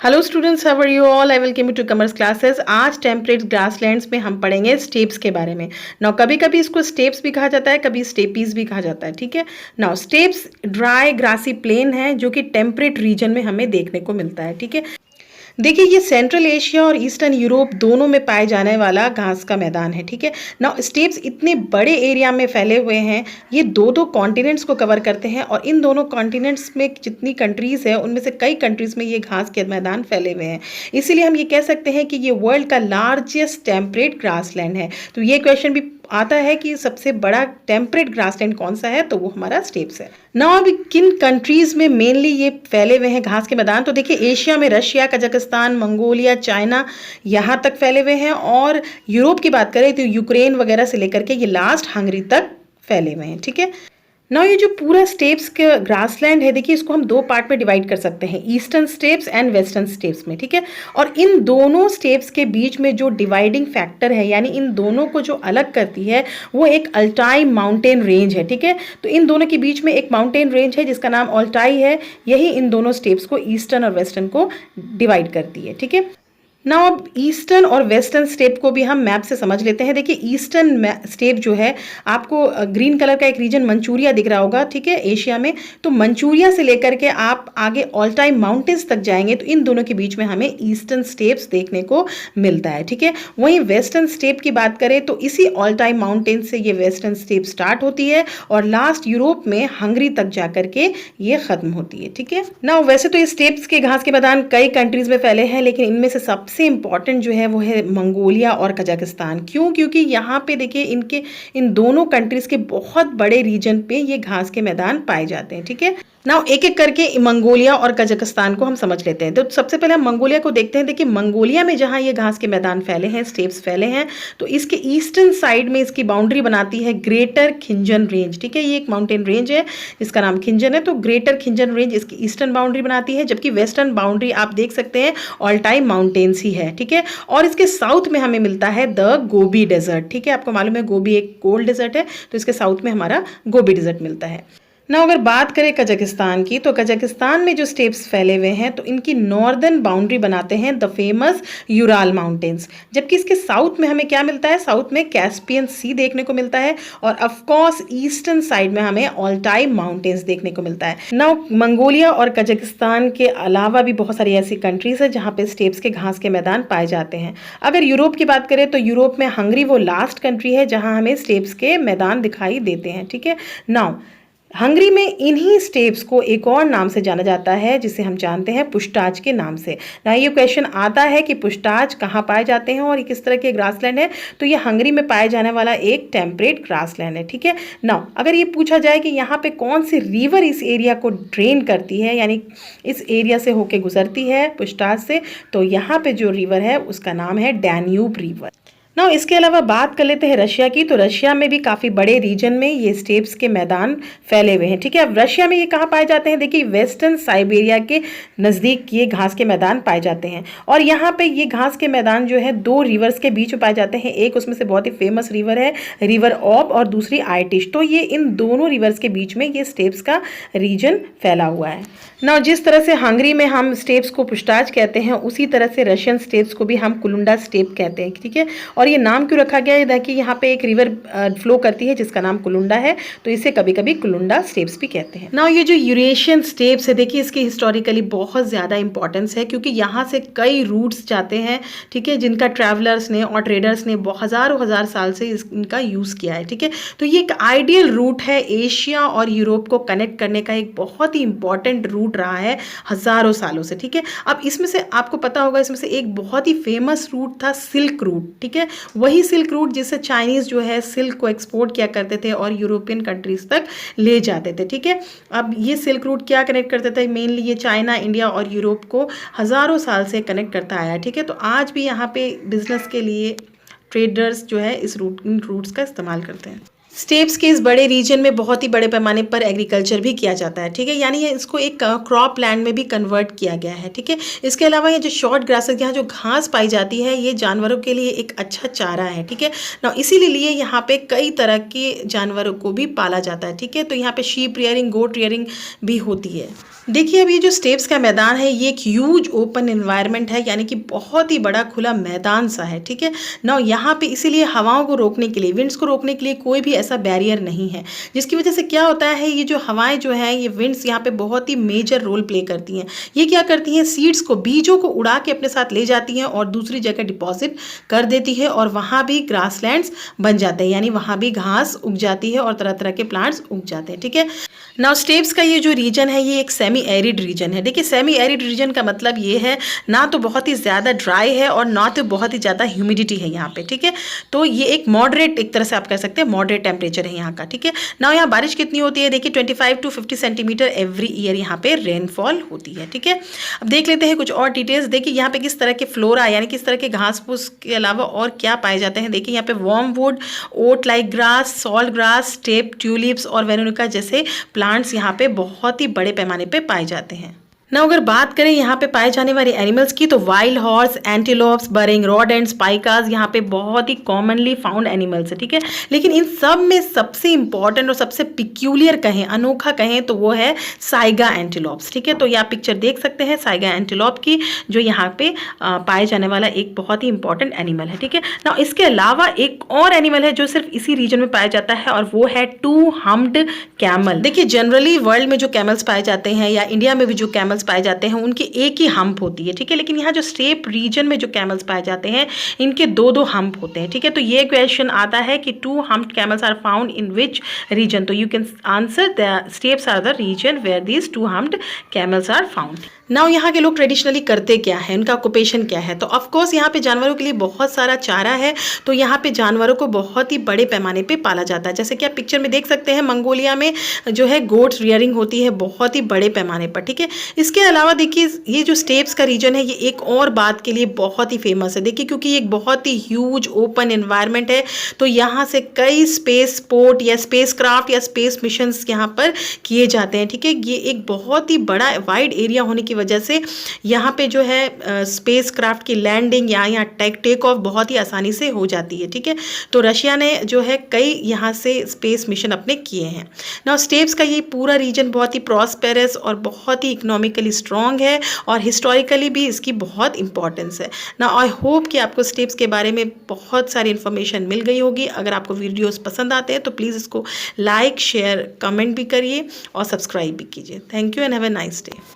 Hello students, how are you all? I welcome you to commerce classes. आज temperate grasslands में हम पढ़ेंगे steps के बारे में। नाउ कभी कभी इसको स्टेप्स भी कहा जाता है, कभी स्टेपीज भी कहा जाता है। ठीक है। Now steppes dry grassy plain है जो कि टेम्परेट रीजन में हमें देखने को मिलता है। ठीक है। देखिए, ये सेंट्रल एशिया और ईस्टर्न यूरोप दोनों में पाए जाने वाला घास का मैदान है। ठीक है। नाउ स्टेप्स इतने बड़े एरिया में फैले हुए हैं, ये दो दो कॉन्टिनेंट्स को कवर करते हैं और इन दोनों कॉन्टिनेंट्स में जितनी कंट्रीज है उनमें से कई कंट्रीज में ये घास के मैदान फैले हुए हैं। इसीलिए हम ये कह सकते हैं कि ये वर्ल्ड का लार्जेस्ट टेम्परेट ग्रासलैंड है। तो ये क्वेश्चन भी आता है कि सबसे बड़ा टेम्परेट ग्रासलैंड कौन सा है, तो वो हमारा स्टेप्स है। ना अब किन कंट्रीज में मेनली ये फैले हुए हैं घास के मैदान, तो देखिए एशिया में रशिया, कजाकिस्तान, मंगोलिया, चाइना यहाँ तक फैले हुए हैं। और यूरोप की बात करें तो यूक्रेन वगैरह से लेकर के ये लास्ट हंगरी तक फैले हुए हैं। ठीक है। ना ये जो पूरा स्टेप्स के ग्रासलैंड है, देखिए इसको हम दो पार्ट में डिवाइड कर सकते हैं, eastern steps and western steps में। ठीक है। और इन दोनों स्टेप्स के बीच में जो डिवाइडिंग फैक्टर है, यानी इन दोनों को जो अलग करती है, वो एक अल्टाई माउंटेन रेंज है। ठीक है। तो इन दोनों के बीच में एक माउंटेन रेंज है जिसका नाम अल्टाई है। यही इन दोनों स्टेप्स को, ईस्टर्न और वेस्टर्न को डिवाइड करती है। ठीक है। ना अब ईस्टर्न और वेस्टर्न स्टेप को भी हम मैप से समझ लेते हैं। देखिए ईस्टर्न स्टेप जो है, आपको ग्रीन कलर का एक रीजन मंचूरिया दिख रहा होगा। ठीक है, एशिया में। तो मंचूरिया से लेकर के आप आगे ऑल्टाई माउंटेन्स तक जाएंगे तो इन दोनों के बीच में हमें ईस्टर्न स्टेप्स देखने को मिलता है। ठीक है। वहीं वेस्टर्न स्टेप की बात करें तो इसी ऑल्टाई माउंटेन से ये वेस्टर्न स्टेप स्टार्ट होती है और लास्ट यूरोप में हंगरी तक जाकर के ये खत्म होती है। ठीक है ना। वैसे तो ये स्टेप्स के घास के मैदान कई कंट्रीज में फैले हैं, लेकिन इनमें से सबसे इंपॉर्टेंट जो है वो है मंगोलिया और कजाकिस्तान। क्यों? क्योंकि यहाँ पे देखिए इनके इन दोनों कंट्रीज के बहुत बड़े रीजन पे ये घास के मैदान पाए जाते हैं। ठीक है। नाउ एक एक करके मंगोलिया और कजाकिस्तान को हम समझ लेते हैं। तो सबसे पहले हम मंगोलिया को देखते हैं। देखिए मंगोलिया में जहाँ ये घास के मैदान फैले हैं, स्टेप्स फैले हैं, तो इसके ईस्टर्न साइड में इसकी बाउंड्री बनाती है ग्रेटर खिंजन रेंज। ठीक है। ये एक माउंटेन रेंज है, इसका नाम खिंजन है। तो ग्रेटर खिंजन रेंज इसकी ईस्टर्न बाउंड्री बनाती है, जबकि वेस्टर्न बाउंड्री आप देख सकते हैं ऑल्टाई माउंटेन्स ही है। ठीक है। और इसके साउथ में हमें मिलता है द गोबी डेजर्ट। ठीक है। आपको मालूम है गोबी एक कोल्ड डेजर्ट है, तो इसके साउथ में हमारा गोबी डेजर्ट मिलता है। ना अगर बात करें कजाकिस्तान की, तो कजाकिस्तान में जो स्टेप्स फैले हुए हैं, तो इनकी नॉर्दर्न बाउंड्री बनाते हैं द फेमस यूराल माउंटेन्स, जबकि इसके साउथ में हमें क्या मिलता है? साउथ में कैस्पियन सी देखने को मिलता है और ऑफ कोर्स ईस्टर्न साइड में हमें ऑल्टाई माउंटेन्स देखने को मिलता है। ना मंगोलिया और कजाकिस्तान के अलावा भी बहुत सारी ऐसी कंट्रीज है जहाँ पे स्टेप्स के घास के मैदान पाए जाते हैं। अगर यूरोप की बात करें तो यूरोप में हंगरी वो लास्ट कंट्री है जहाँ हमें स्टेप्स के मैदान दिखाई देते हैं। ठीक है। नाउ हंगरी में इन्हीं स्टेप्स को एक और नाम से जाना जाता है जिसे हम जानते हैं पुष्टाज के नाम से। ना ये क्वेश्चन आता है कि पुष्टाज कहाँ पाए जाते हैं और किस तरह के ग्रासलैंड है, तो ये हंगरी में पाए जाने वाला एक टेम्परेट ग्रासलैंड है। ठीक है। ना अगर ये पूछा जाए कि यहाँ पे कौन सी रिवर इस एरिया को ड्रेन करती है, यानी इस एरिया से होके गुजरती है पुष्टाज से, तो यहाँ पे जो रिवर है उसका नाम है डैन्यूब रिवर। ना इसके अलावा बात कर लेते हैं रशिया की। तो रशिया में भी काफ़ी बड़े रीजन में ये स्टेप्स के मैदान फैले हुए हैं। ठीक है। अब रशिया में ये कहाँ पाए जाते हैं? देखिए वेस्टर्न साइबेरिया के नज़दीक ये घास के मैदान पाए जाते हैं और यहाँ पे ये घास के मैदान जो है दो रिवर्स के बीच में पाए जाते हैं। एक उसमें से बहुत ही फेमस रिवर है रिवर ऑब और दूसरी आर्टिश। तो ये इन दोनों रिवर्स के बीच में ये स्टेप्स का रीजन फैला हुआ है। ना जिस तरह से हंगरी में हम स्टेप्स को पुष्टाज कहते हैं, उसी तरह से रशियन स्टेप्स को भी हम कुलुंडा स्टेप कहते हैं। ठीक है। और ये नाम क्यों रखा गया है? देखिए यहाँ पे एक रिवर फ्लो करती है जिसका नाम कुलुंडा है, तो इसे कभी कभी कुलुंडा स्टेप्स भी कहते हैं। ना ये जो यूरेशियन स्टेप्स है, देखिए इसकी हिस्टोरिकली बहुत ज़्यादा इंपॉर्टेंस है क्योंकि यहाँ से कई रूट्स जाते हैं। ठीक है। जिनका ट्रैवलर्स ने और ट्रेडर्स ने हज़ारों हज़ार साल से इनका यूज़ किया है। ठीक है। तो ये एक आइडियल रूट है, एशिया और यूरोप को कनेक्ट करने का एक बहुत ही इंपॉर्टेंट रूट रहा है हज़ारों सालों से। ठीक है। अब इसमें से आपको पता होगा, इसमें से एक बहुत ही फेमस रूट था सिल्क रूट। ठीक है। वही सिल्क रूट जिससे चाइनीज़ जो है सिल्क को एक्सपोर्ट किया करते थे और यूरोपियन कंट्रीज तक ले जाते थे। ठीक है। अब ये सिल्क रूट क्या कनेक्ट करते थे? मेनली ये चाइना, इंडिया और यूरोप को हज़ारों साल से कनेक्ट करता आया है। ठीक है। तो आज भी यहाँ पे बिजनेस के लिए ट्रेडर्स जो है इन रूट्स का इस्तेमाल करते हैं। स्टेप्स के इस बड़े रीजन में बहुत ही बड़े पैमाने पर एग्रीकल्चर भी किया जाता है, ठीक है, यानी ये इसको एक क्रॉप लैंड में भी कन्वर्ट किया गया है, ठीक है। इसके अलावा ये जो शॉर्ट ग्रासेस, यहाँ जो घास पाई जाती है, ये जानवरों के लिए एक अच्छा चारा है, ठीक है ना। इसीलिए यहाँ पे कई तरह के जानवरों को भी पाला जाता है, ठीक है। तो यहाँ पे शीप रियरिंग, गोट रियरिंग भी होती है। देखिए अब ये जो स्टेप्स का मैदान है ये एक ह्यूज ओपन एनवायरनमेंट है, यानी कि बहुत ही बड़ा खुला मैदान सा है, ठीक है ना। यहाँ पे इसीलिए हवाओं को रोकने के लिए, विंड्स को रोकने के लिए कोई भी ऐसा बैरियर नहीं है, जिसकी वजह से क्या होता है, ये जो हवाएं जो है, ये विंड्स यहाँ पे बहुत ही मेजर रोल प्ले करती हैं। ये क्या करती हैं, सीड्स को, बीजों को उड़ा के अपने साथ ले जाती हैं और दूसरी जगह डिपॉजिट कर देती है, और वहाँ भी ग्रासलैंड्स बन जाते हैं, यानी वहाँ भी घास उग जाती है और तरह तरह के प्लांट्स उग जाते हैं, ठीक है। नाउ स्टेप्स का ये जो रीजन है ये एक सेमी एरिड रीजन है। देखिए सेमी एरिड रीजन का मतलब ये है ना तो बहुत ही ज़्यादा ड्राई है और ना तो बहुत ही ज़्यादा ह्यूमिडिटी है यहाँ पे, ठीक है। तो ये एक मॉडरेट, एक तरह से आप कह सकते हैं मॉडरेट टेम्परेचर है यहाँ का, ठीक है ना। यहाँ बारिश कितनी होती है, देखिए 25 to 50 सेंटीमीटर एवरी ईयर यहाँ पे रेनफॉल होती है, ठीक है। अब देख लेते हैं कुछ और डिटेल्स। देखिए यहाँ पे किस तरह के फ्लोरा, यानी किस तरह के घास फूस के अलावा और क्या पाए जाते हैं। देखिए यहाँ पे wormwood, oat like grass, salt grass, steppe, tulips और वेरोनिका जैसे प्लांट्स यहाँ पे बहुत ही बड़े पैमाने पे पाए जाते हैं ना। अगर बात करें यहाँ पे पाए जाने वाले एनिमल्स की, तो वाइल्ड हॉर्स, एंटीलोप्स, बरिंग रोडेंट्स, पाइकास यहाँ पे बहुत ही कॉमनली फाउंड एनिमल्स है, ठीक है। लेकिन इन सब में सबसे इंपॉर्टेंट और सबसे पिक्यूलियर कहें, अनोखा कहें, तो वो है साइगा एंटीलोप्स, ठीक है। तो ये आप पिक्चर देख सकते हैं साइगा एंटीलोप की, जो यहाँ पे पाए जाने वाला एक बहुत ही इंपॉर्टेंट एनिमल है, ठीक है ना। इसके अलावा एक और एनिमल है जो सिर्फ इसी रीजन में पाया जाता है, और वो है 2 हम्प्ड कैमल। देखिए जनरली वर्ल्ड में जो कैमल्स पाए जाते हैं या इंडिया में भी जो कैमल्स पाए जाते हैं उनकी एक ही हम्प होती है, ठीक है। लेकिन यहाँ जो स्टेप रीजन में जो कैमल्स पाए जाते हैं इनके दो हम्प होते हैं, ठीक है। तो ये क्वेश्चन आता है कि 2 humped camels are found in which region, so you can answer the steppes are the region where these 2 humped camels are found. Now यहाँ के लोग ट्रेडिशनली करते क्या है, उनका ऑक्यूपेशन क्या है, तो ऑफकोर्स यहाँ पे जानवरों के लिए बहुत सारा चारा है, तो यहाँ पे जानवरों को बहुत ही बड़े पैमाने पे पाला जाता है। जैसे कि आप पिक्चर में देख सकते हैं मंगोलिया में जो है गोट्स रियरिंग होती है बहुत ही बड़े पैमाने पर, ठीक है। इसके अलावा देखिए ये जो स्टेप्स का रीजन है ये एक और बात के लिए बहुत ही फेमस है, देखिए क्योंकि ये एक बहुत ही ह्यूज ओपन एनवायरनमेंट है, तो यहाँ से कई स्पेस स्पोर्ट या स्पेस क्राफ्ट या स्पेस मिशंस यहाँ पर किए जाते हैं, ठीक है। ये एक बहुत ही बड़ा वाइड एरिया होने की वजह से यहाँ पे जो है स्पेस क्राफ्ट की लैंडिंग या यहाँ टेक ऑफ बहुत ही आसानी से हो जाती है, ठीक है। तो रशिया ने जो है कई यहाँ से स्पेस मिशन अपने किए हैं ना। स्टेप्स का ये पूरा रीजन बहुत ही प्रॉस्पेरस और बहुत ही इकोनॉमिकली स्ट्रॉन्ग है, और हिस्टोरिकली भी इसकी बहुत इंपॉर्टेंस है ना। आई होप कि आपको स्टेप्स के बारे में बहुत सारी इन्फॉर्मेशन मिल गई होगी। अगर आपको वीडियोस पसंद आते हैं तो प्लीज़ इसको लाइक, शेयर, कमेंट भी करिए और सब्सक्राइब भी कीजिए। Thank you and have a nice day.